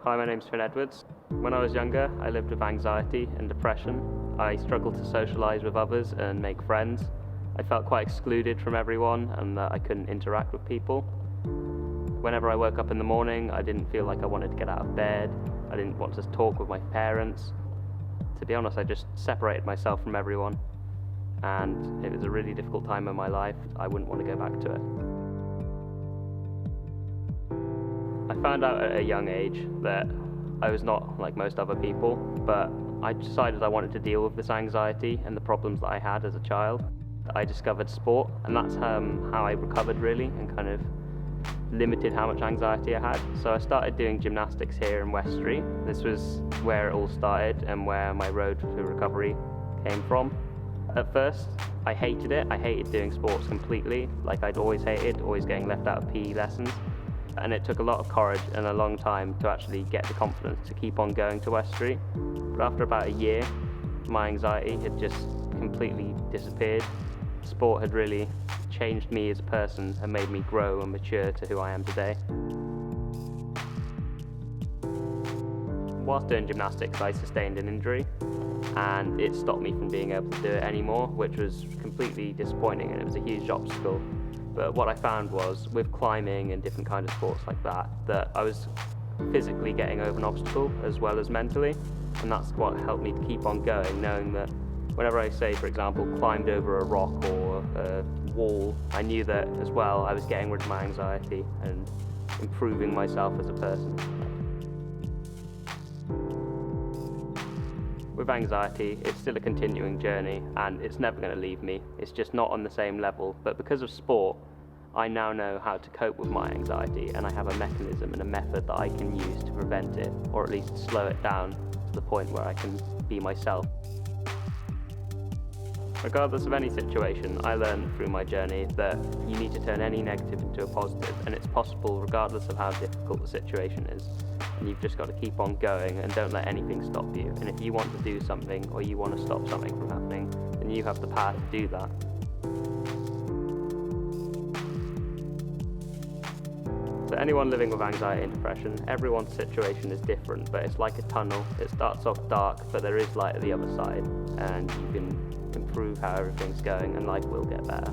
Hi, my name's Finn Edwards. When I was younger, I lived with anxiety and depression. I struggled to socialise with others and make friends. I felt quite excluded from everyone and that I couldn't interact with people. Whenever I woke up in the morning, I didn't feel like I wanted to get out of bed. I didn't want to talk with my parents. To be honest, I just separated myself from everyone. And it was a really difficult time in my life. I wouldn't want to go back to it. I found out at a young age that I was not like most other people, but I decided I wanted to deal with this anxiety and the problems that I had as a child. I discovered sport, and that's how I recovered really and kind of limited how much anxiety I had. So I started doing gymnastics here in Westbury. This was where it all started and where my road to recovery came from. At first, I hated it. I hated doing sports completely, like I'd always hated, always getting left out of PE lessons. And it took a lot of courage and a long time to actually get the confidence to keep on going to Westbury. But after about a year, my anxiety had just completely disappeared. Sport had really changed me as a person and made me grow and mature to who I am today. Whilst doing gymnastics, I sustained an injury and it stopped me from being able to do it anymore, which was completely disappointing, and it was a huge obstacle. But what I found was, with climbing and different kinds of sports like that I was physically getting over an obstacle as well as mentally, and that's what helped me to keep on going, knowing that whenever I, say, for example, climbed over a rock or a wall, I knew that as well I was getting rid of my anxiety and improving myself as a person. With anxiety, it's still a continuing journey and it's never going to leave me. It's just not on the same level, but because of sport, I now know how to cope with my anxiety, and I have a mechanism and a method that I can use to prevent it, or at least slow it down to the point where I can be myself. Regardless of any situation, I learned through my journey that you need to turn any negative into a positive, and it's possible regardless of how difficult the situation is. And you've just got to keep on going and don't let anything stop you. And if you want to do something or you want to stop something from happening, then you have the power to do that. So anyone living with anxiety and depression, everyone's situation is different, but it's like a tunnel. It starts off dark, but there is light at the other side, and you can improve how everything's going and life will get better.